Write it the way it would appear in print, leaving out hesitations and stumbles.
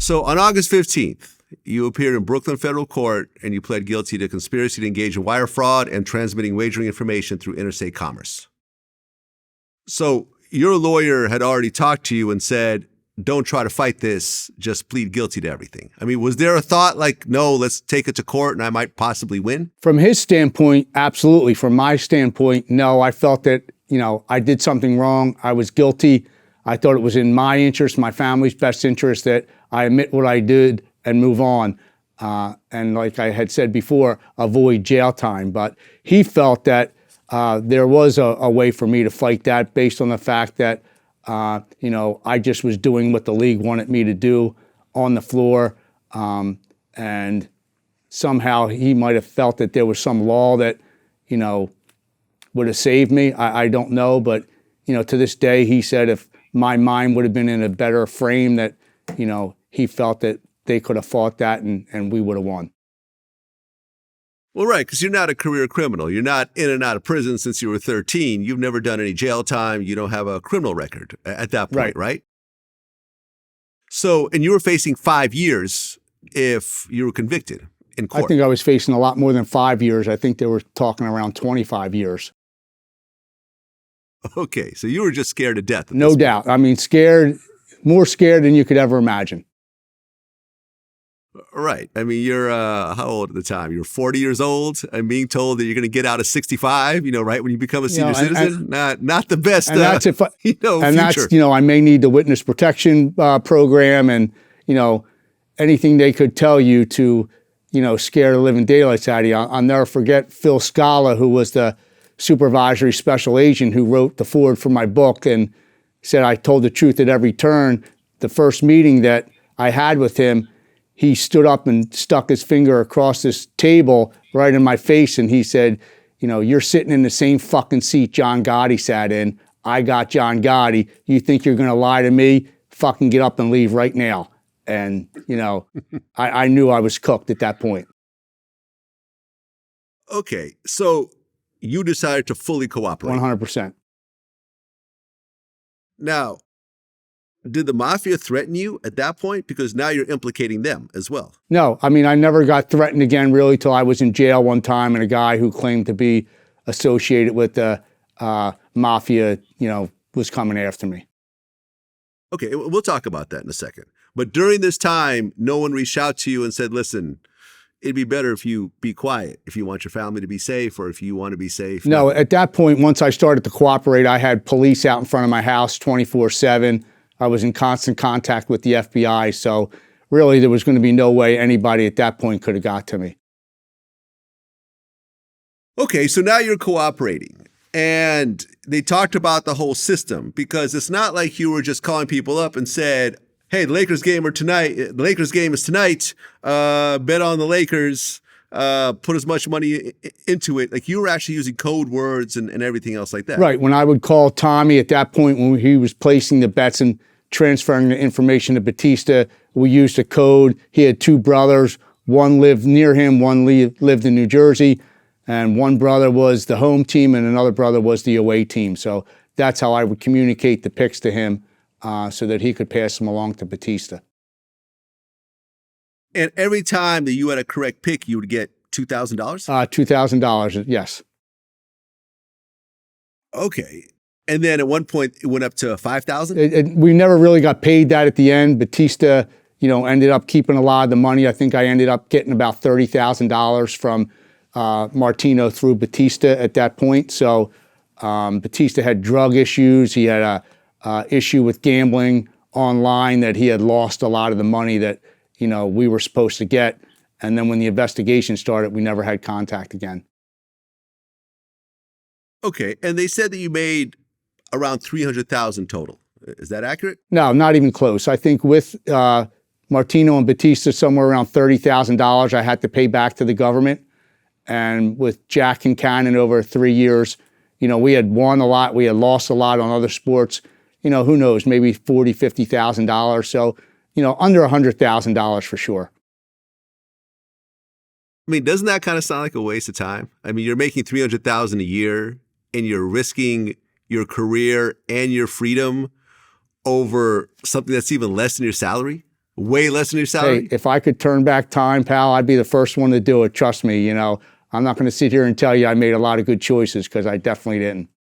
So on August 15th, you appeared in Brooklyn federal court and you pled guilty to conspiracy to engage in wire fraud and transmitting wagering information through interstate commerce. So your lawyer had already talked to you and said, don't try to fight this, just plead guilty to everything. I mean, was there a thought like, no, let's take it to court and I might possibly win? From his standpoint, absolutely. From my standpoint, no, I felt that, I did something wrong. I was guilty. I thought it was in my interest, my family's best interest, that I admit what I did and move on. And like I had said before, avoid jail time. But he felt that there was a way for me to fight that based on the fact that, I just was doing what the league wanted me to do on the floor. And somehow he might have felt that there was some law that, would have saved me. I don't know. But, to this day, he said if my mind would have been in a better frame that, he felt that they could have fought that and we would have won. Well, right, because you're not a career criminal. You're not in and out of prison since you were 13. You've never done any jail time. You don't have a criminal record at that point, right? So, and you were facing 5 years if you were convicted in court. I think I was facing a lot more than 5 years. I think they were talking around 25 years. Okay, so you were just scared to death. No doubt. I mean, more scared than you could ever imagine. Right. I mean, you're how old at the time? You're 40 years old and being told that you're going to get out at 65, right, when you become a senior citizen. Not the best, and that's if future. That's, I may need the witness protection program and, anything they could tell you to, scare the living daylights out of you. I'll never forget Phil Scala, who was the supervisory special agent who wrote the foreword for my book and said I told the truth at every turn. The first meeting that I had with him, he stood up and stuck his finger across this table right in my face and he said, you're sitting in the same fucking seat John Gotti sat in. I got John Gotti. You think you're going to lie to me? Fucking get up and leave right now. And, I knew I was cooked at that point. Okay, so you decided to fully cooperate. 100%. Now, did the Mafia threaten you at that point? Because now you're implicating them as well. No, I mean, I never got threatened again really till I was in jail one time and a guy who claimed to be associated with the Mafia, was coming after me. Okay, we'll talk about that in a second. But during this time, no one reached out to you and said, listen, it'd be better if you be quiet, if you want your family to be safe or if you want to be safe. No, at that point, once I started to cooperate, I had police out in front of my house 24/7. I was in constant contact with the FBI, so really there was going to be no way anybody at that point could have got to me. Okay, so now you're cooperating, and they talked about the whole system because it's not like you were just calling people up and said, hey, the Lakers game is tonight, bet on the Lakers, put as much money into it. Like you were actually using code words and everything else like that. Right. When I would call Tommy at that point when he was placing the bets and transferring the information to Batista, we used a code. He had two brothers. One lived near him. One lived in New Jersey. And one brother was the home team and another brother was the away team. So that's how I would communicate the picks to him so that he could pass them along to Batista. And every time that you had a correct pick, you would get $2,000? $2,000, yes. Okay. And then at one point, it went up to $5,000? We never really got paid that at the end. Batista, ended up keeping a lot of the money. I think I ended up getting about $30,000 from Martino through Batista at that point. So Batista had drug issues. He had a issue with gambling online that he had lost a lot of the money that we were supposed to get. And then when the investigation started, we never had contact again. Okay. And they said that you made around $300,000 total. Is that accurate? No, not even close. I think with Martino and Batista, somewhere around $30,000 I had to pay back to the government. And with Jack and Cannon over 3 years, we had won a lot. We had lost a lot on other sports. Who knows, maybe $40,000, $50,000. So, under $100,000 for sure. I mean, doesn't that kind of sound like a waste of time? I mean, you're making $300,000 a year and you're risking your career and your freedom over something that's even less than your salary? Way less than your salary? Hey, if I could turn back time, pal, I'd be the first one to do it. Trust me, I'm not going to sit here and tell you I made a lot of good choices because I definitely didn't.